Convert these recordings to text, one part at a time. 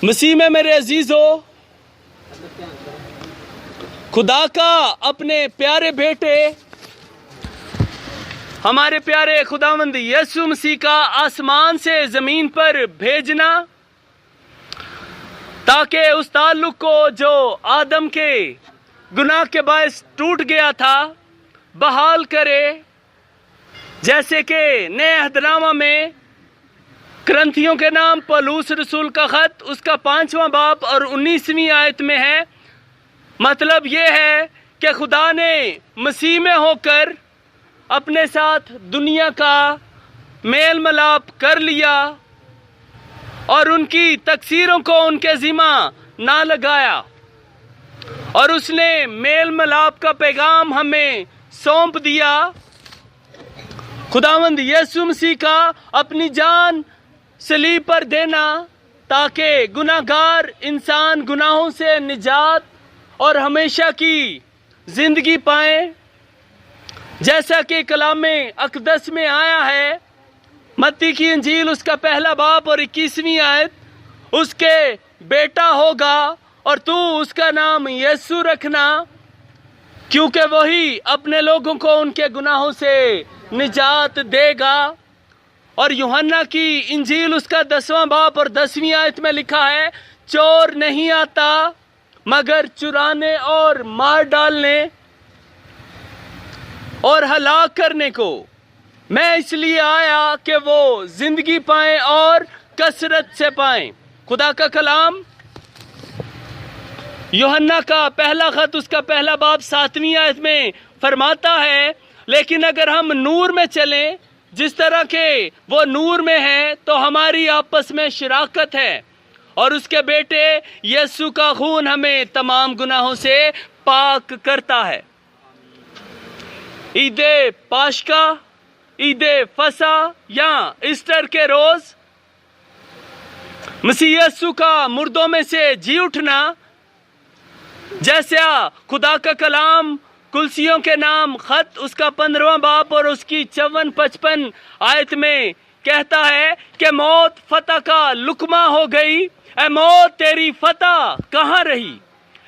مسیح میں میرے عزیزو، خدا کا اپنے پیارے بیٹے ہمارے پیارے خداوند یسوع مسیح کا آسمان سے زمین پر بھیجنا تاکہ اس تعلق کو جو آدم کے گناہ کے باعث ٹوٹ گیا تھا بحال کرے، جیسے کہ نئے عہد نامہ میں کرنتھیوں کے نام پولس رسول کا خط اس کا 5واں باب اور 19ویں آیت میں ہے۔ مطلب یہ ہے کہ خدا نے مسیح میں ہو کر اپنے ساتھ دنیا کا میل ملاپ کر لیا اور ان کی تقصیروں کو ان کے ذمہ نہ لگایا، اور اس نے میل ملاپ کا پیغام ہمیں سونپ دیا۔ خداوند یسوع مسیح کا اپنی جان صلیب پر دینا تاکہ گناہ گار انسان گناہوں سے نجات اور ہمیشہ کی زندگی پائیں، جیسا کہ کلام اقدس میں آیا ہے۔ متی کی انجیل اس کا 1 باب اور 21ویں آیت، اس کے بیٹا ہوگا اور تو اس کا نام یسوع رکھنا، کیونکہ وہی اپنے لوگوں کو ان کے گناہوں سے نجات دے گا۔ اور یوحنا کی انجیل اس کا 10واں باب اور 10ویں آیت میں لکھا ہے، چور نہیں آتا مگر چرانے اور مار ڈالنے اور ہلاک کرنے کو، میں اس لیے آیا کہ وہ زندگی پائیں اور کثرت سے پائیں۔ خدا کا کلام یوحنا کا پہلا خط اس کا 1 باب 7ویں آیت میں فرماتا ہے، لیکن اگر ہم نور میں چلیں جس طرح کہ وہ نور میں ہے تو ہماری آپس میں شراکت ہے، اور اس کے بیٹے یسوع کا خون ہمیں تمام گناہوں سے پاک کرتا ہے۔ عید پاشکا، عید فصح یا ایسٹر کے روز مسیح یسوع کا مردوں میں سے جی اٹھنا، جیسا خدا کا کلام کلسیوں کے نام خط اس کا 15واں باب اور اس کی 54-55 آیت میں کہتا ہے کہ موت فتح کا لقمہ ہو گئی، اے موت تیری فتح کہاں رہی،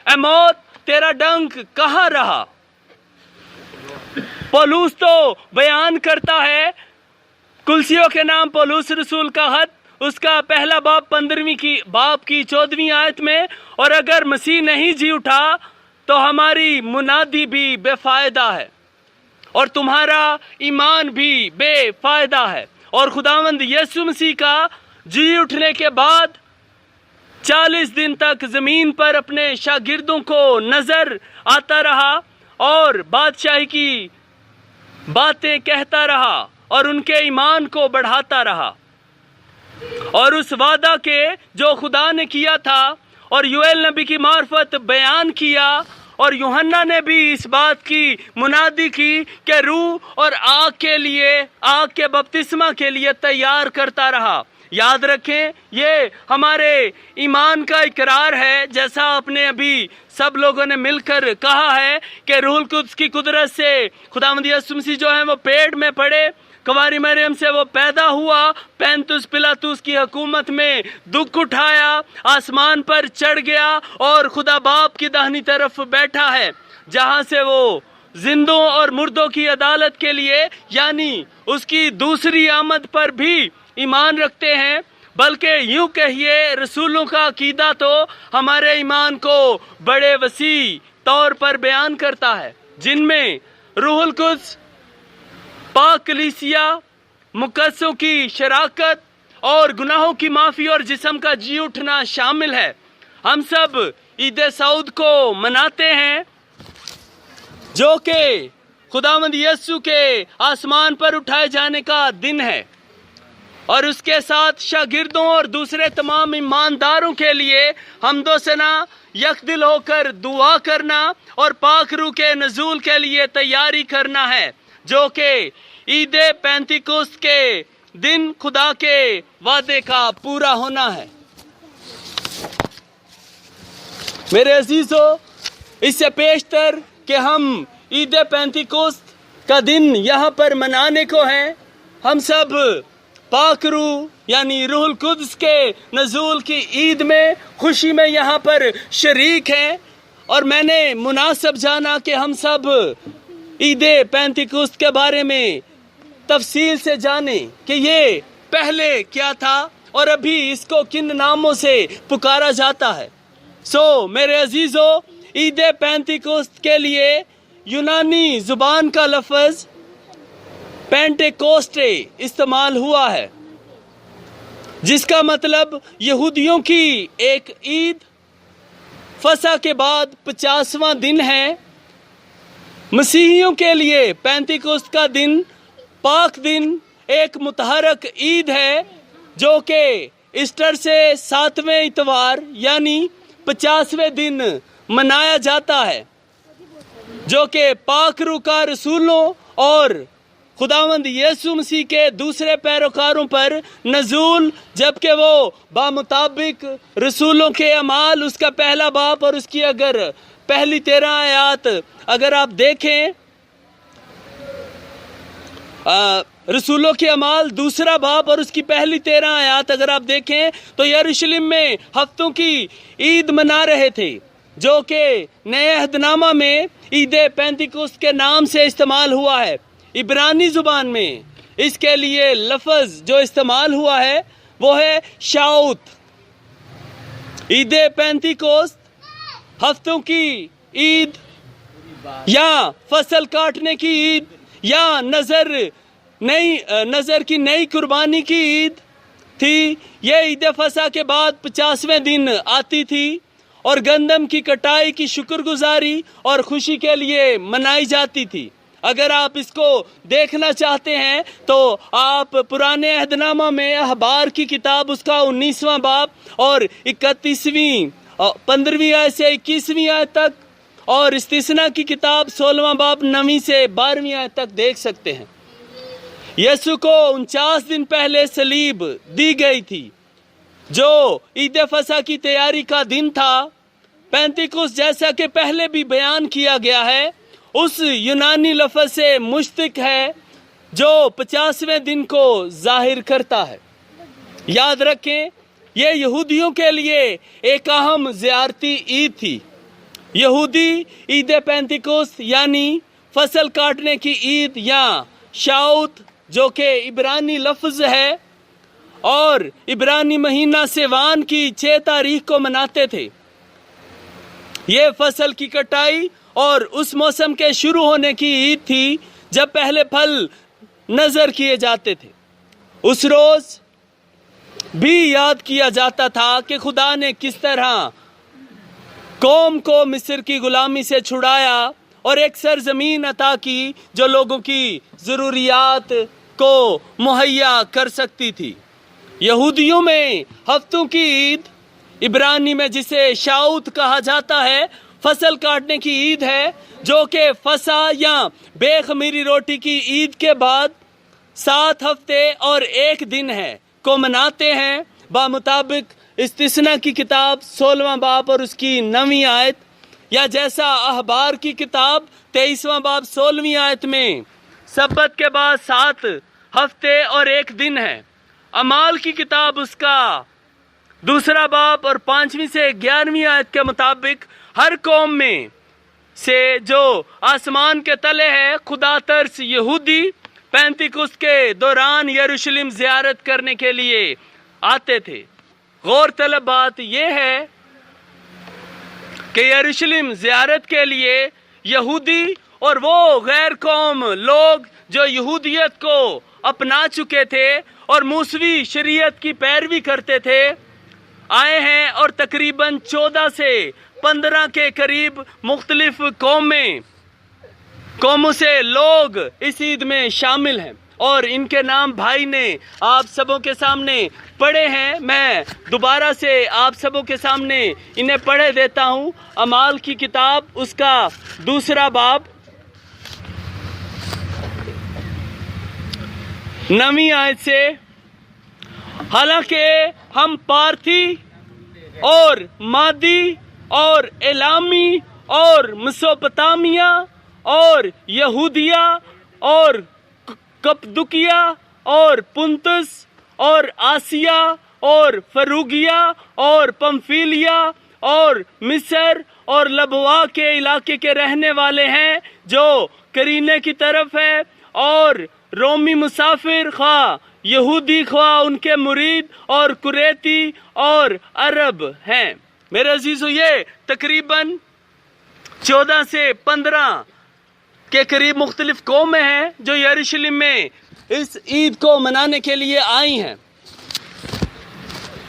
اے موت تیرا ڈنک کہاں رہا۔ پولس تو بیان کرتا ہے، کلسیوں کے نام پولس رسول کا خط اس کا 1 باب 15ویں باب کی 14ویں آیت میں، اور اگر مسیح نہیں جی اٹھا تو ہماری منادی بھی بے فائدہ ہے اور تمہارا ایمان بھی بے فائدہ ہے۔ اور خداوند یسوع مسیح کا جی اٹھنے کے بعد 40 دن تک زمین پر اپنے شاگردوں کو نظر آتا رہا اور بادشاہی کی باتیں کہتا رہا اور ان کے ایمان کو بڑھاتا رہا، اور اس وعدہ کے جو خدا نے کیا تھا اور یوئیل نبی کی معرفت بیان کیا، اور یوحنا نے بھی اس بات کی منادی کی کہ روح اور آگ کے بپتسمہ کے لیے تیار کرتا رہا۔ یاد رکھیں، یہ ہمارے ایمان کا اقرار ہے، جیسا آپ نے ابھی سب لوگوں نے مل کر کہا ہے کہ روح القدس کی قدرت سے خداوند یسوع مسیح جو ہیں وہ پیٹ میں پڑے، کنواری مریم سے وہ پیدا ہوا، پینتوس پلاطس کی حکومت میں دکھ اٹھایا، آسمان پر چڑھ گیا اور خدا باپ کی داہنی طرف بیٹھا ہے، جہاں سے وہ زندوں اور مردوں کی عدالت کے لیے یعنی اس کی دوسری آمد پر بھی ایمان رکھتے ہیں۔ بلکہ یوں کہیے، رسولوں کا عقیدہ تو ہمارے ایمان کو بڑے وسیع طور پر بیان کرتا ہے، جن میں روح القدس، پاک کلیسیا، مقدسوں کی شراکت اور گناہوں کی معافی اور جسم کا جی اٹھنا شامل ہے۔ ہم سب عید سعود کو مناتے ہیں، جو کہ خداوند یسوع کے آسمان پر اٹھائے جانے کا دن ہے، اور اس کے ساتھ شاگردوں اور دوسرے تمام ایمانداروں کے لیے حمد و ثنا یک دل ہو کر دعا کرنا اور پاک روح کے نزول کے لیے تیاری کرنا ہے، جو کہ عید پینتیکوست کے دن خدا کے وعدے کا پورا ہونا ہے۔ میرے عزیزو، اس سے پیشتر کہ ہم عید پینتیکوست کا دن یہاں پر منانے کو ہیں، ہم سب پاک روح یعنی روح القدس کے نزول کی عید میں خوشی میں یہاں پر شریک ہیں، اور میں نے مناسب جانا کہ ہم سب عید پینتیکوست کے بارے میں تفصیل سے جانیں کہ یہ پہلے کیا تھا اور ابھی اس کو کن ناموں سے پکارا جاتا ہے۔ میرے عزیزو، عید پینتیکوست کے لیے یونانی زبان کا لفظ پینٹیکوسٹے استعمال ہوا ہے، جس کا مطلب یہودیوں کی ایک عید فسح کے بعد 50واں دن ہے۔ مسیحیوں کے لیے پینتیکوست کا دن پاک دن ایک متحرک عید ہے، جو کہ ایسٹر سے 7ویں اتوار یعنی 50ویں دن منایا جاتا ہے، جو کہ پاک روح کا رسولوں اور خداوند یسوع مسیح کے دوسرے پیروکاروں پر نزول، جبکہ وہ بمطابق رسولوں کے اعمال اس کا پہلا باب اور اس کی اگر پہلی 13 آیات اگر آپ دیکھیں، رسولوں کے اعمال دوسرا باب اور اس کی پہلی 13 آیات اگر آپ دیکھیں تو یروشلم میں ہفتوں کی عید منا رہے تھے، جو کہ نئے عہد نامہ میں عید پینتیکوست کے نام سے استعمال ہوا ہے۔ عبرانی زبان میں اس کے لیے لفظ جو استعمال ہوا ہے وہ ہے شاؤت۔ عید پینتیکوست ہفتوں کی عید یا فصل کاٹنے کی عید یا نظر کی نئی قربانی کی عید تھی۔ یہ عید فصح کے بعد 50ویں دن آتی تھی اور گندم کی کٹائی کی شکر گزاری اور خوشی کے لیے منائی جاتی تھی۔ اگر آپ اس کو دیکھنا چاہتے ہیں تو آپ پرانے عہد نامہ میں اخبار کی کتاب اس کا 19واں باب اور 15ویں آیت سے 21ویں آیت تک، اور استثنا کی کتاب 16واں باب 9ویں سے 12ویں آیت تک دیکھ سکتے ہیں۔ یسوع کو 49 دن پہلے صلیب دی گئی تھی، جو عید فصح کی تیاری کا دن تھا۔ پینتیکوست جیسا کہ پہلے بھی بیان کیا گیا ہے، اس یونانی لفظ سے مشتق ہے جو 50ویں دن کو ظاہر کرتا ہے۔ یاد رکھیں، یہ یہودیوں کے لیے ایک اہم زیارتی عید تھی۔ یہودی عید پینتیکوست یعنی فصل کاٹنے کی عید یا شاؤت، جو کہ عبرانی لفظ ہے، اور عبرانی مہینہ سیوان کی 6 تاریخ کو مناتے تھے۔ یہ فصل کی کٹائی اور اس موسم کے شروع ہونے کی عید تھی جب پہلے پھل نظر کیے جاتے تھے۔ اس روز بھی یاد کیا جاتا تھا کہ خدا نے کس طرح قوم کو مصر کی غلامی سے چھڑایا اور ایک سرزمین عطا کی جو لوگوں کی ضروریات کو مہیا کر سکتی تھی۔ یہودیوں میں ہفتوں کی عید، عبرانی میں جسے شاؤت کہا جاتا ہے، فصل کاٹنے کی عید ہے، جو کہ فصح یا بے خمیری روٹی کی عید کے بعد 7 ہفتے اور 1 دن ہے کو مناتے ہیں، بمطابق استثنا کی کتاب 16واں باب اور اس کی 9ویں آیت، یا جیسا اخبار کی کتاب 23واں باب 16ویں آیت میں سبت کے بعد 7 ہفتے اور 1 دن ہے۔ اعمال کی کتاب اس کا 2 باب اور 5ویں سے 11ویں آیت کے مطابق ہر قوم میں سے جو آسمان کے تلے ہے خدا ترس یہودی پینتیکوست کے دوران یروشلم زیارت کرنے کے لیے آتے تھے۔ غور طلب بات یہ ہے کہ یروشلم زیارت کے لیے یہودی اور وہ غیر قوم لوگ جو یہودیت کو اپنا چکے تھے اور موسوی شریعت کی پیروی کرتے تھے آئے ہیں، اور تقریباً 14 سے 15 کے قریب مختلف قوموں سے لوگ اس عید میں شامل ہیں، اور ان کے نام بھائی نے آپ سبوں کے سامنے پڑھے ہیں۔ میں دوبارہ سے آپ سبوں کے سامنے انہیں پڑھے دیتا ہوں۔ اعمال کی کتاب اس کا 2 باب 9ویں آیت سے، حالانکہ ہم پارتھی اور مادی اور الامی اور مسوپتامیہ اور یہودیہ اور کپدوکیہ اور پنتس اور آسیہ اور فروگیا اور پمفیلیا اور مصر اور لبوا کے علاقے کے رہنے والے ہیں جو کرینے کی طرف ہے، اور رومی مسافر خواہ یہودی خواہ ان کے مرید اور کریتی اور عرب ہیں۔ میرے عزیزو، یہ تقریباً 14 سے 15 کے قریب مختلف قومیں ہیں جو یروشلم میں اس عید کو منانے کے لیے آئی ہیں۔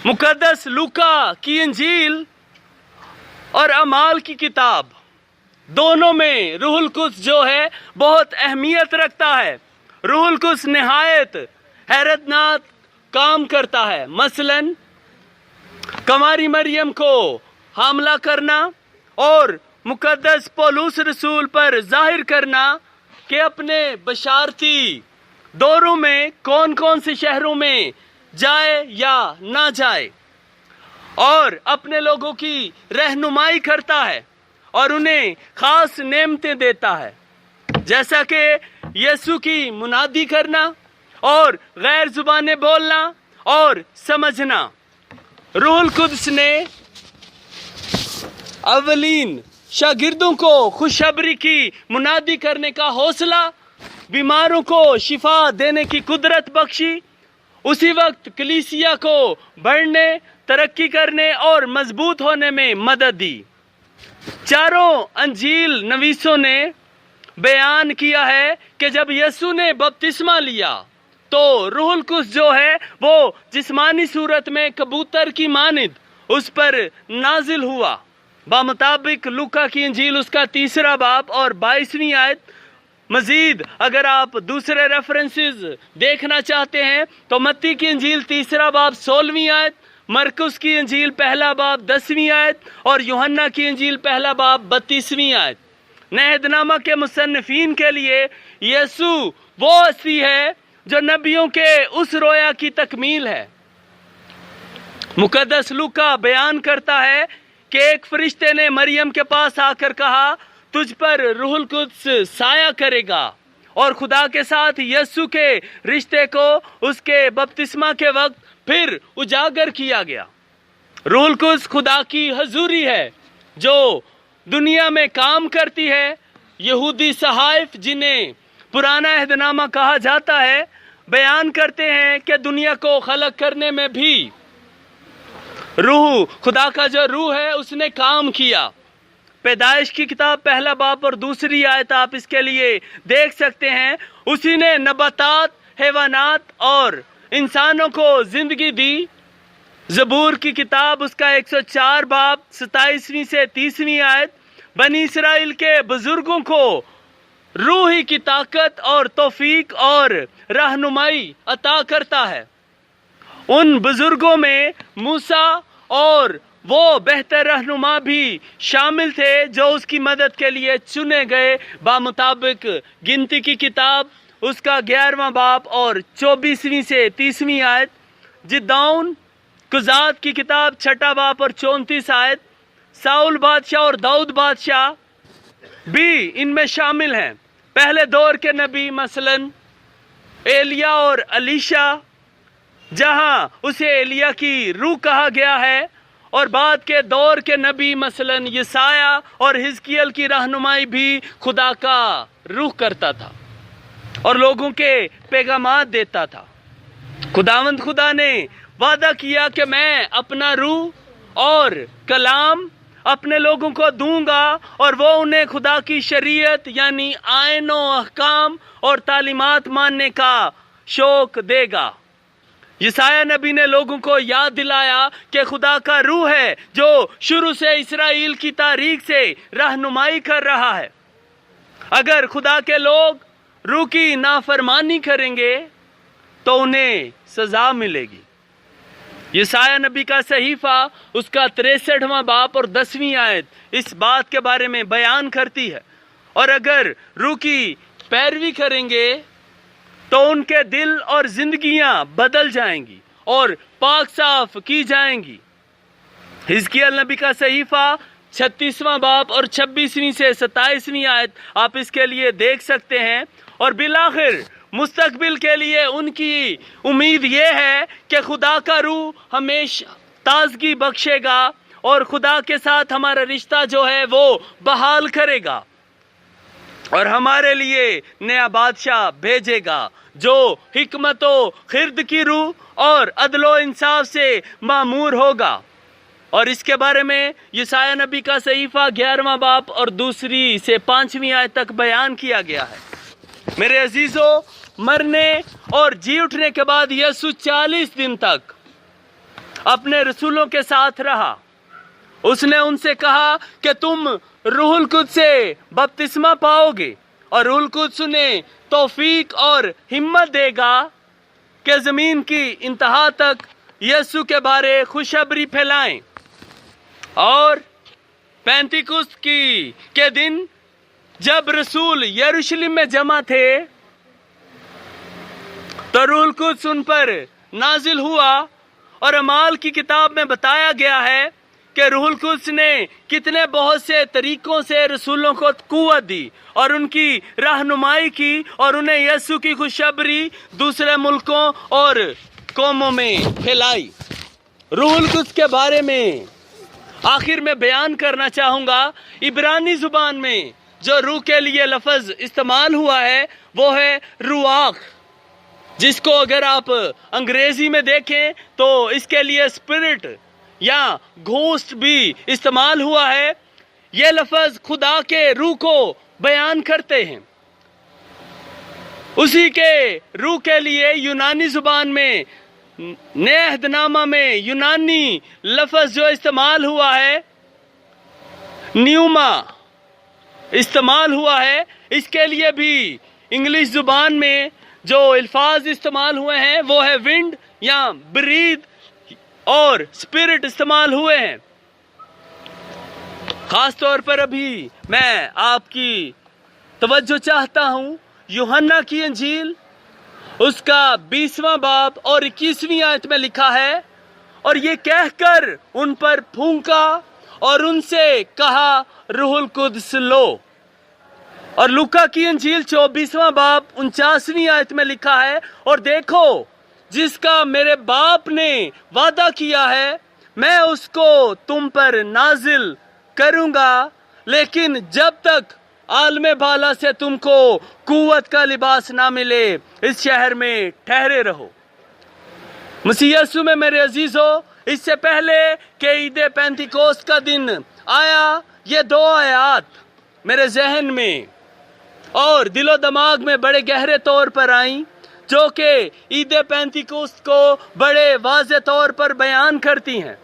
مقدس لوکا کی انجیل اور اعمال کی کتاب دونوں میں روح القدس جو ہے بہت اہمیت رکھتا ہے۔ روح القدس نہایت حیرت ناک کام کرتا ہے، مثلاً کنواری مریم کو حاملہ کرنا اور مقدس پولس رسول پر ظاہر کرنا کہ اپنے بشارتی دوروں میں کون کون سے شہروں میں جائے یا نہ جائے، اور اپنے لوگوں کی رہنمائی کرتا ہے اور انہیں خاص نعمتیں دیتا ہے، جیسا کہ یسوع کی منادی کرنا اور غیر زبانیں بولنا اور سمجھنا۔ روح القدس نے اولین شاگردوں کو خوشخبری کی منادی کرنے کا حوصلہ، بیماروں کو شفا دینے کی قدرت بخشی، اسی وقت کلیسیا کو بڑھنے، ترقی کرنے اور مضبوط ہونے میں مدد دی۔ چاروں انجیل نویسوں نے بیان کیا ہے کہ جب یسوع نے بپتسمہ لیا تو روح القدس جو ہے وہ جسمانی صورت میں کبوتر کی مانند اس پر نازل ہوا، بمطابق لوکا کی انجیل اس کا 3 باب اور 22ویں آیت۔ مزید اگر آپ دوسرے ریفرنسز دیکھنا چاہتے ہیں تو متی کی انجیل 3 باب 16ویں آیت، مرکس کی انجیل 1 باب 10ویں آیت اور یوحنا کی انجیل 1 باب 32ویں آیت۔ نئے عہد نامہ کے مصنفین کے لیے یسوع وہ ہستی ہے جو نبیوں کے اس رویا کی تکمیل ہے۔ مقدس لوکا بیان کرتا ہے کہ ایک فرشتے نے مریم کے پاس آ کر کہا، تجھ پر روح القدس سایہ کرے گا، اور خدا کے ساتھ یسوع کے رشتے کو اس کے بپتسمہ کے وقت پھر اجاگر کیا گیا۔ روح القدس خدا کی حضوری ہے جو دنیا میں کام کرتی ہے۔ یہودی صحائف جنہیں پرانا عہد نامہ کہا جاتا ہے بیان کرتے ہیں کہ دنیا کو خلق کرنے میں بھی روح، خدا کا جو روح ہے اس نے کام کیا۔ پیدائش کی کتاب 1 باب اور 2 آیت آپ اس کے لیے دیکھ سکتے ہیں۔ اسی نے نباتات، حیوانات اور انسانوں کو زندگی دی۔ زبور کی کتاب اس کا 104 باب 27ویں سے 30ویں آیت بنی اسرائیل کے بزرگوں کو روحی کی طاقت اور توفیق اور رہنمائی عطا کرتا ہے۔ ان بزرگوں میں موسیٰ اور وہ بہتر رہنما بھی شامل تھے جو اس کی مدد کے لیے چنے گئے، بمطابق گنتی کی کتاب اس کا 11واں باب اور 24ویں سے 30ویں آیت، جدعون قضات کی کتاب 6 باب اور 34 آیت، ساؤل بادشاہ اور داؤد بادشاہ بھی ان میں شامل ہیں۔ پہلے دور کے نبی مثلاً ایلیا اور الیشا، جہاں اسے ایلیا کی روح کہا گیا ہے، اور بعد کے دور کے نبی مثلاً یسایہ اور حزقیل کی رہنمائی بھی خدا کا روح کرتا تھا اور لوگوں کے پیغامات دیتا تھا۔ خداوند خدا نے وعدہ کیا کہ میں اپنا روح اور کلام اپنے لوگوں کو دوں گا، اور وہ انہیں خدا کی شریعت یعنی آئین و احکام اور تعلیمات ماننے کا شوق دے گا۔ یسایہ نبی نے لوگوں کو یاد دلایا کہ خدا کا روح ہے جو شروع سے اسرائیل کی تاریخ سے رہنمائی کر رہا ہے۔ اگر خدا کے لوگ روح کی نافرمانی کریں گے تو انہیں سزا ملے گی۔ یسایہ نبی کا صحیفہ اس کا 63واں باب اور 10ویں آیت اس بات کے بارے میں بیان کرتی ہے، اور اگر روح کی پیروی کریں گے تو ان کے دل اور زندگیاں بدل جائیں گی اور پاک صاف کی جائیں گی۔ حزقیل نبی کا صحیفہ 36واں باب اور 26ویں سے 27ویں آیت آپ اس کے لیے دیکھ سکتے ہیں۔ اور بالآخر مستقبل کے لیے ان کی امید یہ ہے کہ خدا کا روح ہمیشہ تازگی بخشے گا اور خدا کے ساتھ ہمارا رشتہ جو ہے وہ بحال کرے گا اور ہمارے لیے نیا بادشاہ بھیجے گا جو حکمت و خرد کی روح اور عدل و انصاف سے معمور ہوگا۔ اور اس کے بارے میں یسایہ نبی کا صحیفہ 11واں باب اور 2 سے 5 آیت تک بیان کیا گیا ہے۔ میرے عزیزو، مرنے اور جی اٹھنے کے بعد یسوع 40 دن تک اپنے رسولوں کے ساتھ رہا۔ اس نے ان سے کہا کہ تم روح القدس سے بپتسمہ پاؤ گے اور روح القدس انہیں توفیق اور ہمت دے گا کہ زمین کی انتہا تک یسوع کے بارے خوشخبری پھیلائیں۔ اور پینتیکست کے دن جب رسول یروشلم میں جمع تھے تو روح القدس ان پر نازل ہوا، اور اعمال کی کتاب میں بتایا گیا ہے کہ روح القدس نے کتنے بہت سے طریقوں سے رسولوں کو قوت دی اور ان کی رہنمائی کی اور انہیں یسوع کی خوشخبری دوسرے ملکوں اور قوموں میں پھیلائی۔ روح القدس کے بارے میں آخر میں بیان کرنا چاہوں گا۔ عبرانی زبان میں جو روح کے لیے لفظ استعمال ہوا ہے وہ ہے رواق، جس کو اگر آپ انگریزی میں دیکھیں تو اس کے لیے اسپرٹ یا گھوسٹ بھی استعمال ہوا ہے۔ یہ لفظ خدا کے روح کو بیان کرتے ہیں۔ اسی کے روح کے لیے یونانی زبان میں نئے عہد نامہ میں یونانی لفظ جو استعمال ہوا ہے نیوما استعمال ہوا ہے۔ اس کے لیے بھی انگلش زبان میں جو الفاظ استعمال ہوئے ہیں وہ ہے ونڈ یا برید اور اسپرٹ استعمال ہوئے ہیں۔ خاص طور پر ابھی میں آپ کی توجہ چاہتا ہوں یوحنا کی انجیل اس کا 20واں باب اور 21ویں آیت میں لکھا ہے، اور یہ کہہ کر ان پر پھونکا اور ان سے کہا روح القدس لو۔ اور لوکا کی انجیل 24واں باب 49ویں آیت میں لکھا ہے، اور دیکھو جس کا میرے باپ نے وعدہ کیا ہے میں اس کو تم پر نازل کروں گا، لیکن جب تک عالم بالا سے تم کو قوت کا لباس نہ ملے اس شہر میں ٹھہرے رہو۔ مسیح یسوع میں میرے عزیزو، اس سے پہلے کہ عید پینتیکوست کا دن آیا، یہ 2 آیات میرے ذہن میں اور دل و دماغ میں بڑے گہرے طور پر آئیں، جو کہ عید پینتیکوست کو بڑے واضح طور پر بیان کرتی ہیں۔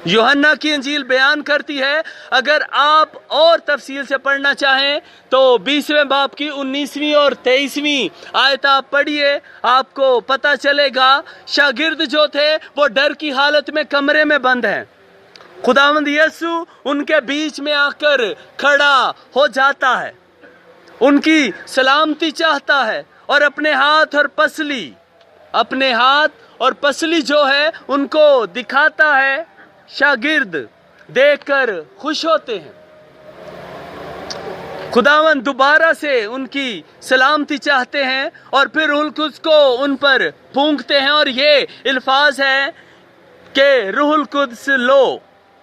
یوحنا کی انجیل بیان کرتی ہے، اگر آپ اور تفصیل سے پڑھنا چاہیں تو 20ویں باب کی 19ویں اور 23ویں آیت آپ پڑھیے، آپ کو پتہ چلے گا شاگرد جو تھے وہ ڈر کی حالت میں کمرے میں بند ہیں۔ خداوند یسوع ان کے بیچ میں آ کر کھڑا ہو جاتا ہے، ان کی سلامتی چاہتا ہے اور اپنے ہاتھ اور پسلی جو ہے ان کو دکھاتا ہے۔ شاگرد دیکھ کر خوش ہوتے ہیں۔ خداوند دوبارہ سے ان کی سلامتی چاہتے ہیں اور پھر روح القدس کو ان پر پھونکتے ہیں، اور یہ الفاظ ہے کہ روح القدس لو۔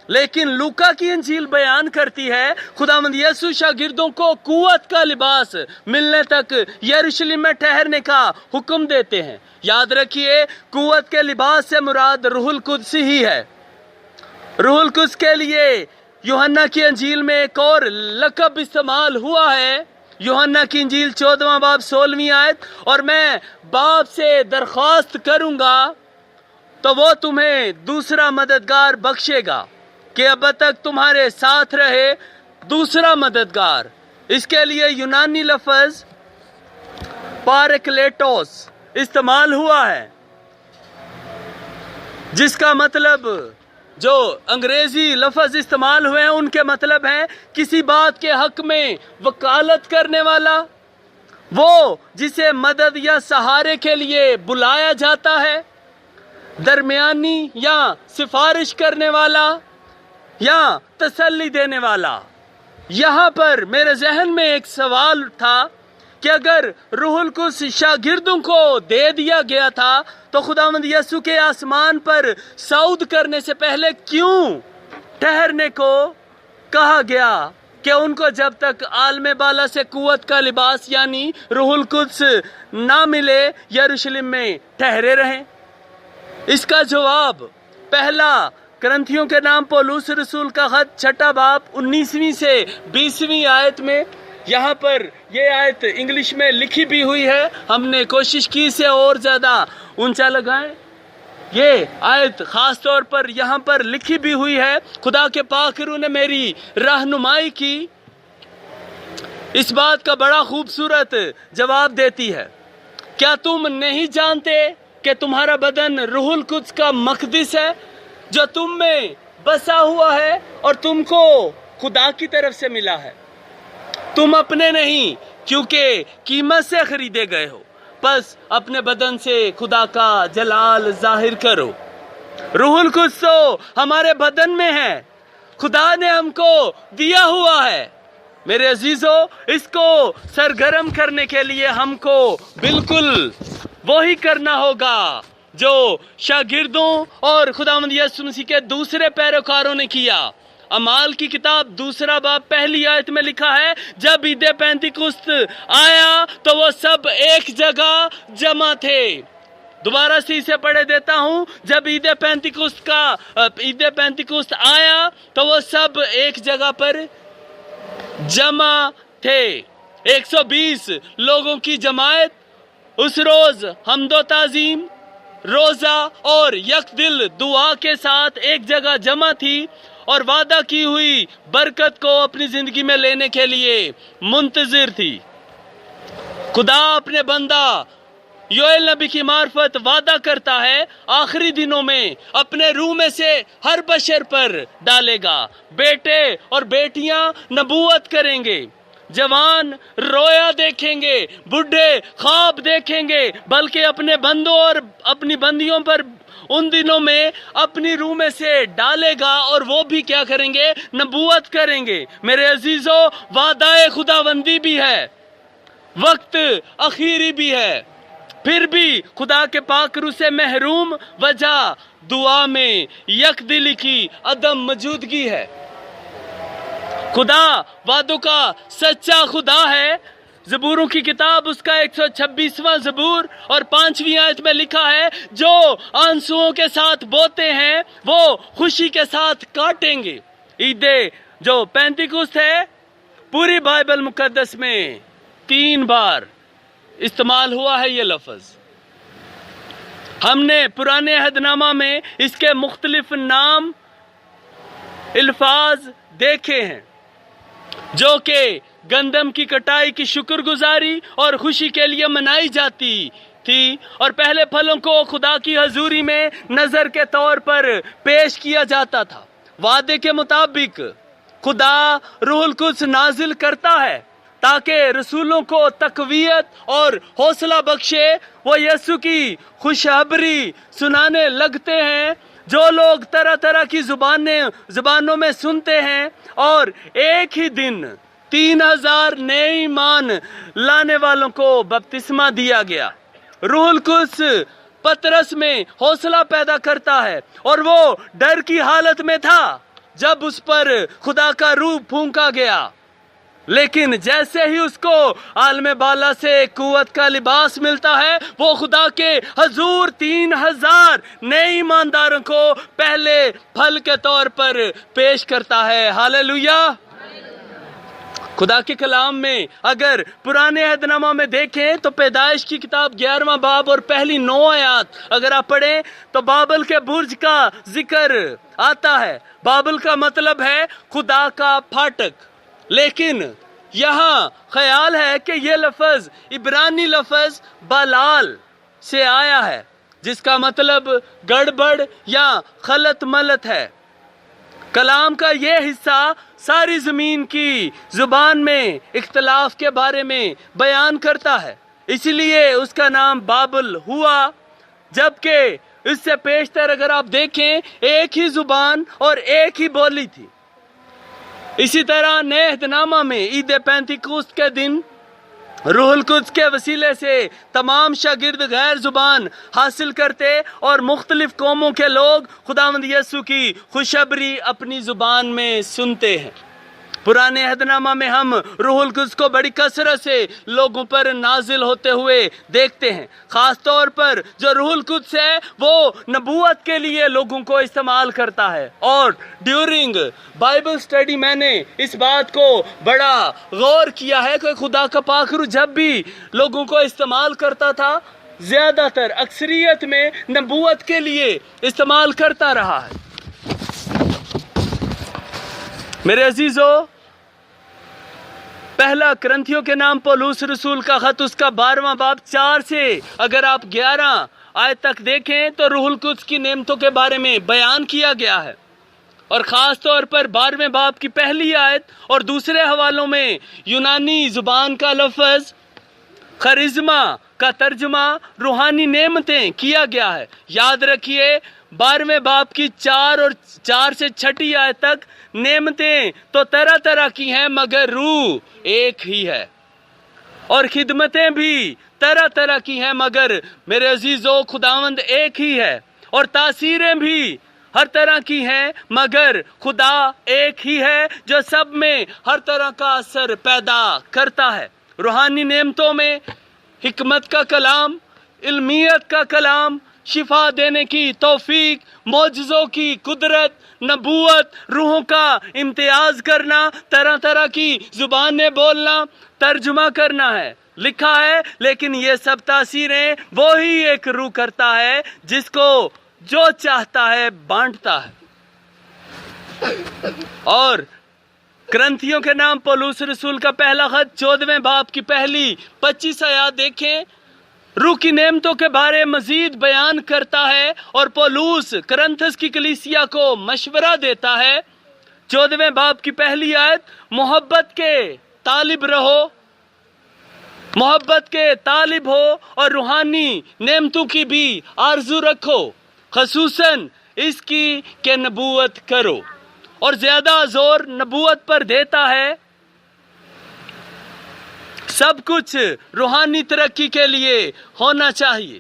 لیکن لوکا کی انجیل بیان کرتی ہے خداوند یسوع شاگردوں کو قوت کا لباس ملنے تک یروشلم میں ٹھہرنے کا حکم دیتے ہیں۔ یاد رکھیے، قوت کے لباس سے مراد روح القدس ہی ہے۔ روح القدس کے لیے یوحنا کی انجیل میں ایک اور لقب استعمال ہوا ہے۔ یوحنا کی انجیل 14واں باب 16ویں آیت، اور میں باپ سے درخواست کروں گا تو وہ تمہیں دوسرا مددگار بخشے گا کہ اب تک تمہارے ساتھ رہے، دوسرا مددگار۔ اس کے لیے یونانی لفظ پاریکلیٹوس استعمال ہوا ہے، جس کا مطلب جو انگریزی لفظ استعمال ہوئے ہیں ان کے مطلب ہے کسی بات کے حق میں وکالت کرنے والا، وہ جسے مدد یا سہارے کے لیے بلایا جاتا ہے، درمیانی یا سفارش کرنے والا یا تسلی دینے والا۔ یہاں پر میرے ذہن میں ایک سوال تھا کہ اگر روح القدس شاگردوں کو دے دیا گیا تھا تو خداوند یسوع کے آسمان پر صعود کرنے سے پہلے کیوں ٹھہرنے کو کہا گیا کہ ان کو جب تک عالم بالا سے قوت کا لباس یعنی روح القدس نہ ملے یروشلم میں ٹھہرے رہیں؟ اس کا جواب پہلا کرنتھیوں کے نام پولس رسول کا خط 6 باب 19ویں سے 20ویں آیت میں، یہاں پر یہ آیت انگلش میں لکھی بھی ہوئی ہے، ہم نے کوشش کی اسے اور زیادہ اونچا لگائیں۔ یہ آیت خاص طور پر یہاں پر لکھی بھی ہوئی ہے، خدا کے پاک روح نے میری رہنمائی کی، اس بات کا بڑا خوبصورت جواب دیتی ہے۔ کیا تم نہیں جانتے کہ تمہارا بدن روح القدس کا مقدس ہے جو تم میں بسا ہوا ہے اور تم کو خدا کی طرف سے ملا ہے؟ تم اپنے نہیں کیونکہ قیمت سے خریدے گئے ہو، بس اپنے بدن سے خدا کا جلال ظاہر کرو۔ روح القدس تو ہمارے بدن میں ہے، خدا نے ہم کو دیا ہوا ہے۔ میرے عزیزو، اس کو سرگرم کرنے کے لیے ہم کو بالکل وہی کرنا ہوگا جو شاگردوں اور خداوند یسوع مسیح کے دوسرے پیروکاروں نے کیا۔ اعمال کی کتاب 2 باب 1 آیت میں لکھا ہے، جب عید پینتیکست آیا تو وہ سب ایک جگہ جمع تھے۔ دوبارہ سے اسے پڑھے دیتا ہوں، جب عید پینتیکست آیا تو وہ سب ایک جگہ پر جمع تھے۔ 120 لوگوں کی جماعت اس روز حمد و تعظیم، روزہ اور یک دل دعا کے ساتھ ایک جگہ جمع تھی اور وعدہ کی ہوئی برکت کو اپنی زندگی میں لینے کے لیے منتظر تھی۔ خدا اپنے بندہ یوئیل نبی کی معرفت وعدہ کرتا ہے، آخری دنوں میں اپنے روح میں سے ہر بشر پر ڈالے گا۔ بیٹے اور بیٹیاں نبوت کریں گے، جوان رویا دیکھیں گے، بڈھے خواب دیکھیں گے، بلکہ اپنے بندوں اور اپنی بندیوں پر ان دنوں میں اپنی روح میں سے ڈالے گا اور وہ بھی کیا کریں گے؟ نبوت کریں گے۔ میرے عزیزو، وعدہ خداوندی بھی ہے، وقت اخیری بھی ہے، پھر بھی خدا کے پاک روح سے محروم وجہ دعا میں یک دلی کی عدم موجودگی ہے۔ خدا وعدوں کا سچا خدا ہے۔ زبوروں کی کتاب اس کا 126واں زبور اور 5ویں آیت میں لکھا ہے، جو آنسوؤں کے ساتھ بوتے ہیں وہ خوشی کے ساتھ کاٹیں گے۔ عید جو پینتیکست ہے، پوری بائبل مقدس میں 3 بار استعمال ہوا ہے یہ لفظ۔ ہم نے پرانے عہد نامہ میں اس کے مختلف نام الفاظ دیکھے ہیں، جو کہ گندم کی کٹائی کی شکر گزاری اور خوشی کے لیے منائی جاتی تھی، اور پہلے پھلوں کو خدا کی حضوری میں نظر کے طور پر پیش کیا جاتا تھا۔ وعدے کے مطابق خدا روح القدس نازل کرتا ہے تاکہ رسولوں کو تقویت اور حوصلہ بخشے۔ وہ یسوع کی خوشخبری سنانے لگتے ہیں، جو لوگ طرح طرح کی زبانوں میں سنتے ہیں، اور ایک ہی دن 3000 نئے ایمان لانے والوں کو بپتسمہ دیا گیا۔ روح القدس پطرس میں حوصلہ پیدا کرتا ہے، اور وہ ڈر کی حالت میں تھا جب اس پر خدا کا روح پھونکا گیا، لیکن جیسے ہی اس کو عالم بالا سے قوت کا لباس ملتا ہے، وہ خدا کے حضور 3000 نئے ایمانداروں کو پہلے پھل کے طور پر پیش کرتا ہے۔ ہاللویا! خدا کے کلام میں اگر پرانے عہد نامہ میں دیکھیں تو پیدائش کی کتاب 11واں باب اور پہلی 9 آیات اگر آپ پڑھیں تو بابل کے برج کا ذکر آتا ہے۔ بابل کا مطلب ہے خدا کا پھاٹک، لیکن یہاں خیال ہے کہ یہ لفظ عبرانی لفظ بالال سے آیا ہے، جس کا مطلب گڑبڑ یا خلط ملط ہے۔ کلام کا یہ حصہ ساری زمین کی زبان میں اختلاف کے بارے میں بیان کرتا ہے، اسی لیے اس کا نام بابل ہوا، جبکہ اس سے پیشتر اگر آپ دیکھیں ایک ہی زبان اور ایک ہی بولی تھی۔ اسی طرح نئے عہد نامہ میں عید پینتیکوست کے دن روح القدس کے وسیلے سے تمام شاگرد غیر زبان حاصل کرتے اور مختلف قوموں کے لوگ خداوند یسوع کی خوشخبری اپنی زبان میں سنتے ہیں۔ پرانے عہد نامہ میں ہم روح القدس کو بڑی کثرت سے لوگوں پر نازل ہوتے ہوئے دیکھتے ہیں۔ خاص طور پر جو روح القدس ہے وہ نبوت کے لیے لوگوں کو استعمال کرتا ہے، اور ڈیورنگ بائبل سٹڈی میں نے اس بات کو بڑا غور کیا ہے کہ خدا کا پاک روح جب بھی لوگوں کو استعمال کرتا تھا، زیادہ تر اکثریت میں نبوت کے لیے استعمال کرتا رہا ہے۔ میرے عزیزو، پہلا کرنتھیوں کے نام پولس رسول کا خط، اس کا 12واں باب 4 سے اگر آپ 11 آیت تک دیکھیں تو روح القدس کی نعمتوں کے بارے میں بیان کیا گیا ہے، اور خاص طور پر 12ویں باب کی پہلی آیت اور دوسرے حوالوں میں یونانی زبان کا لفظ خارزما کا ترجمہ روحانی نعمتیں کیا گیا ہے۔ یاد رکھیے 12ویں باب کی 4 سے 6 آیت تک نعمتیں تو طرح طرح کی ہیں مگر روح ایک ہی ہے، اور خدمتیں بھی طرح طرح کی ہیں مگر میرے عزیزو خداوند ایک ہی ہے، اور تاثیریں بھی ہر طرح کی ہیں مگر خدا ایک ہی ہے جو سب میں ہر طرح کا اثر پیدا کرتا ہے۔ روحانی نعمتوں میں حکمت کا کلام، علمیت کا کلام، شفا دینے کی توفیق، معجزوں کی قدرت، نبوت، روحوں کا امتیاز کرنا، طرح طرح کی زبانیں بولنا، ترجمہ کرنا ہے، لکھا ہے۔ لیکن یہ سب تاثیریں وہی ایک روح کرتا ہے جس کو جو چاہتا ہے بانٹتا ہے۔ اور کرنتھیوں کے نام پولس رسول کا پہلا خط 14ویں باب کی پہلی 25 آیات دیکھیں، روح کی نعمتوں کے بارے مزید بیان کرتا ہے، اور پولس کرنتھس کی کلیسیا کو مشورہ دیتا ہے۔ 14ویں باب کی پہلی آیت، محبت کے طالب رہو، محبت کے طالب ہو اور روحانی نعمتوں کی بھی آرزو رکھو، خصوصاً اس کی کہ نبوت کرو، اور زیادہ زور نبوت پر دیتا ہے۔ سب کچھ روحانی ترقی کے لیے ہونا چاہیے،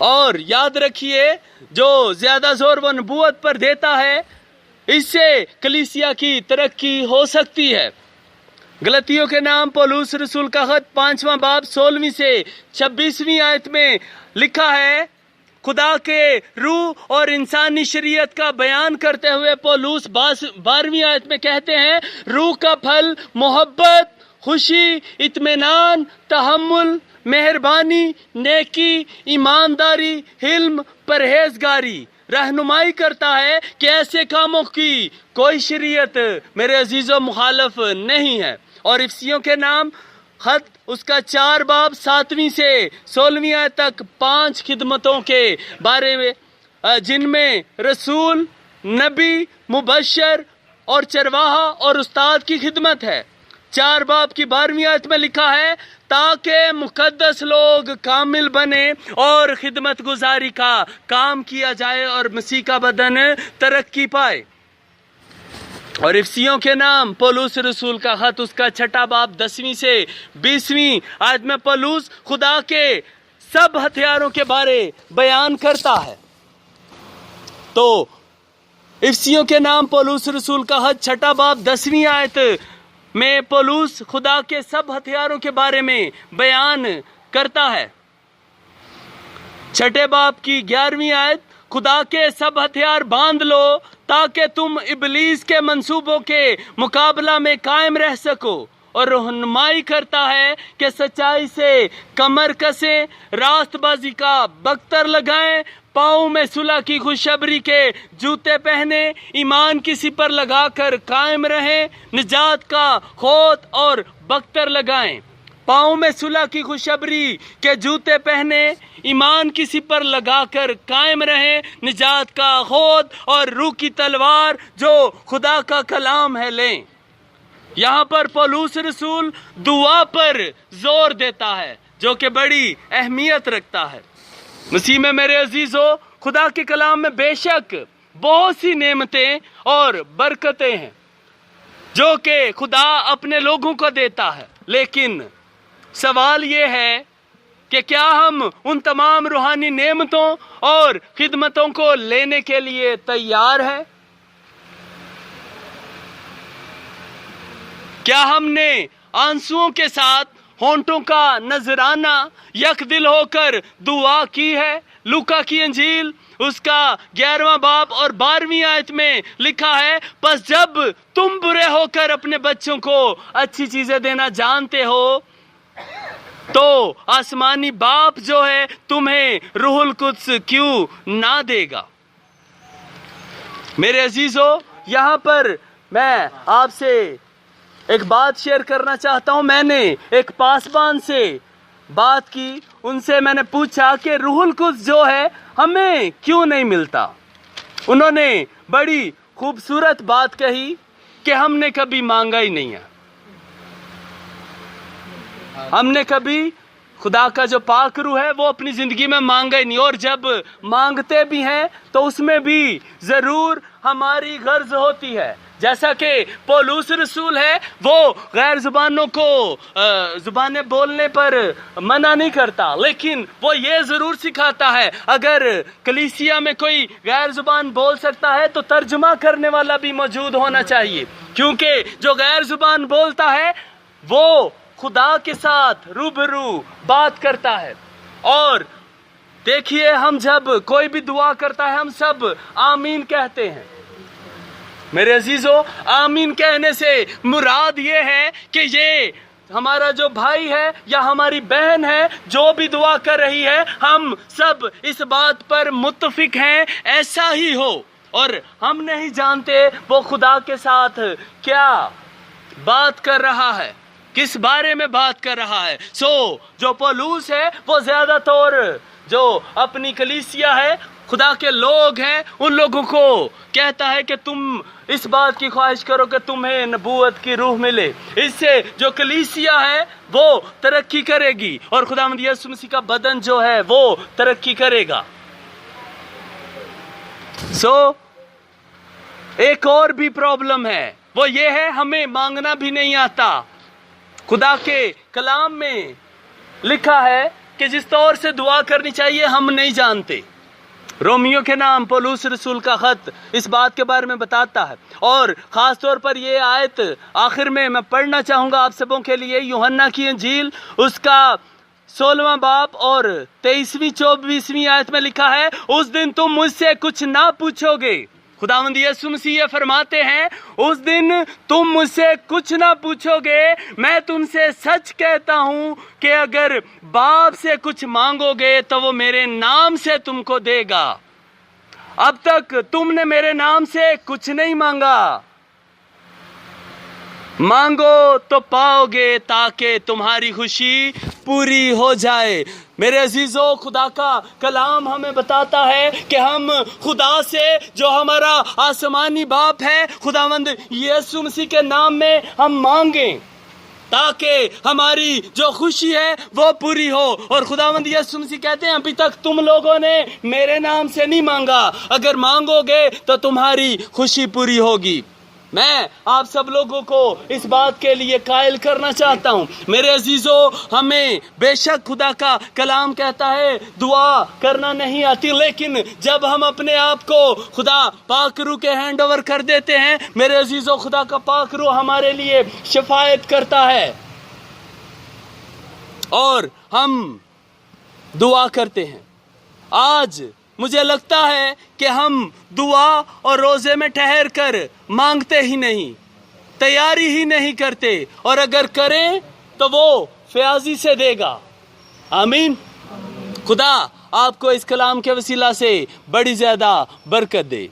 اور یاد رکھیے جو زیادہ زور وہ نبوت پر دیتا ہے، اس سے کلیسیا کی ترقی ہو سکتی ہے۔ غلطیوں کے نام پولس رسول کا خط 5واں باب 16ویں سے 26ویں آیت میں لکھا ہے، خدا کے روح اور انسانی شریعت کا بیان کرتے ہوئے پولس 12ویں آیت میں کہتے ہیں، روح کا پھل محبت، خوشی، اطمینان، تحمل، مہربانی، نیکی، ایمانداری، حلم، پرہیزگاری رہنمائی کرتا ہے کہ ایسے کاموں کی کوئی شریعت میرے عزیزو مخالف نہیں ہے۔ اور افسیوں کے نام خط اس کا 4 باب 7ویں سے 16ویں آیت تک 5 خدمتوں کے بارے میں، جن میں رسول، نبی، مبشر اور چرواہا اور استاد کی خدمت ہے۔ 4 باب کی 12ویں آیت میں لکھا ہے، تاکہ مقدس لوگ کامل بنے اور خدمت گزاری کا کام کیا جائے اور مسیح کا بدن ترقی پائے۔ اور افسیوں کے نام پولس رسول کا خط اس کا 6 باب 10ویں سے 20ویں آیت میں پولس خدا کے سب ہتھیاروں کے بارے بیان کرتا ہے۔ تو افسیوں کے نام پولس رسول کا خط 6 باب 10ویں آیت میں پولس خدا کے سب ہتھیاروں کے بارے میں بیان کرتا ہے۔ 6 باب کی 11ویں آیت، خدا کے سب ہتھیار باندھ لو تاکہ تم ابلیس کے منصوبوں کے مقابلہ میں قائم رہ سکو، اور رہنمائی کرتا ہے کہ سچائی سے کمر کسیں، راست بازی کا بختر لگائیں، پاؤں میں صلح کی خوشخبری کے جوتے پہنے، ایمان کی سپر لگا کر قائم رہیں، نجات کا خوت اور بختر لگائیں۔ پاؤں میں صلح کی خوشخبری کے جوتے پہنے، ایمان کی سپر لگا کر قائم رہیں، نجات کا خوت اور روح کی تلوار جو خدا کا کلام ہے لیں۔ یہاں پر پولس رسول دعا پر زور دیتا ہے جو کہ بڑی اہمیت رکھتا ہے۔ مسیح میں میرے عزیزو، خدا کے کلام میں بے شک بہت سی نعمتیں اور برکتیں ہیں، جو کہ خدا اپنے لوگوں کو دیتا ہے، لیکن سوال یہ ہے کہ کیا ہم ان تمام روحانی نعمتوں اور خدمتوں کو لینے کے لیے تیار ہیں؟ کیا ہم نے آنسوؤں کے ساتھ ہونٹوں کا نذرانہ یک دل ہو کر دعا کی ہے؟ لوکا کی انجیل اس کا 11واں باب اور 12ویں آیت میں لکھا ہے، پس جب تم برے ہو کر اپنے بچوں کو اچھی چیزیں دینا جانتے ہو تو آسمانی باپ جو ہے تمہیں روح القدس کیوں نہ دے گا؟ میرے عزیزو، یہاں پر میں آپ سے ایک بات شیئر کرنا چاہتا ہوں۔ میں نے ایک پاسبان سے بات کی، ان سے میں نے پوچھا کہ روح القدس جو ہے ہمیں کیوں نہیں ملتا؟ انہوں نے بڑی خوبصورت بات کہی کہ ہم نے کبھی مانگا ہی نہیں ہے، ہم نے کبھی خدا کا جو پاک روح ہے وہ اپنی زندگی میں مانگا ہی نہیں، اور جب مانگتے بھی ہیں تو اس میں بھی ضرور ہماری غرض ہوتی ہے۔ جیسا کہ پولس رسول ہے، وہ غیر زبانوں کو زبانیں بولنے پر منع نہیں کرتا، لیکن وہ یہ ضرور سکھاتا ہے اگر کلیسیا میں کوئی غیر زبان بول سکتا ہے تو ترجمہ کرنے والا بھی موجود ہونا چاہیے، کیونکہ جو غیر زبان بولتا ہے وہ خدا کے ساتھ روبرو بات کرتا ہے۔ اور دیکھیے، ہم جب کوئی بھی دعا کرتا ہے ہم سب آمین کہتے ہیں۔ میرے عزیزو، آمین کہنے سے مراد یہ ہے کہ یہ ہمارا جو بھائی ہے یا ہماری بہن ہے جو بھی دعا کر رہی ہے، ہم سب اس بات پر متفق ہیں ایسا ہی ہو، اور ہم نہیں جانتے وہ خدا کے ساتھ کیا بات کر رہا ہے، کس بارے میں بات کر رہا ہے۔ جو پولس ہے وہ زیادہ طور جو اپنی کلیسیا ہے، خدا کے لوگ ہیں، ان لوگوں کو کہتا ہے کہ تم اس بات کی خواہش کرو کہ تمہیں نبوت کی روح ملے، اس سے جو کلیسیا ہے وہ ترقی کرے گی اور خداوند یسوع مسیح کا بدن جو ہے وہ ترقی کرے گا۔ ایک اور بھی پرابلم ہے، وہ یہ ہے ہمیں مانگنا بھی نہیں آتا۔ خدا کے کلام میں لکھا ہے کہ جس طور سے دعا کرنی چاہیے ہم نہیں جانتے۔ رومیو کے نام پولس رسول کا خط اس بات کے بارے میں بتاتا ہے، اور خاص طور پر یہ آیت آخر میں پڑھنا چاہوں گا آپ سبوں کے لیے۔ یوحنا کی انجیل اس کا 16واں باب اور 23ویں 24ویں آیت میں لکھا ہے، اس دن تم مجھ سے کچھ نہ پوچھو گے۔ خداوند یسوع مسیح یہ فرماتے ہیں، اس دن تم مجھ سے کچھ نہ پوچھو گے، میں تم سے سچ کہتا ہوں کہ اگر باپ سے کچھ مانگو گے تو وہ میرے نام سے تم کو دے گا۔ اب تک تم نے میرے نام سے کچھ نہیں مانگا، مانگو تو پاؤ گے تاکہ تمہاری خوشی پوری ہو جائے۔ میرے عزیزو، خدا کا کلام ہمیں بتاتا ہے کہ ہم خدا سے جو ہمارا آسمانی باپ ہے، خداوند یسوع مسیح کے نام میں ہم مانگیں تاکہ ہماری جو خوشی ہے وہ پوری ہو۔ اور خداوند یسوع مسیح کہتے ہیں، ابھی تک تم لوگوں نے میرے نام سے نہیں مانگا، اگر مانگو گے تو تمہاری خوشی پوری ہوگی۔ میں آپ سب لوگوں کو اس بات کے لیے قائل کرنا چاہتا ہوں، میرے عزیزو، ہمیں بے شک خدا کا کلام کہتا ہے دعا کرنا نہیں آتی، لیکن جب ہم اپنے آپ کو خدا پاک روح کے ہینڈ اوور کر دیتے ہیں، میرے عزیزو، خدا کا پاک روح ہمارے لیے شفاعت کرتا ہے اور ہم دعا کرتے ہیں۔ آج مجھے لگتا ہے کہ ہم دعا اور روزے میں ٹھہر کر مانگتے ہی نہیں، تیاری ہی نہیں کرتے، اور اگر کریں تو وہ فیاضی سے دے گا۔ آمین۔ خدا آپ کو اس کلام کے وسیلہ سے بڑی زیادہ برکت دے۔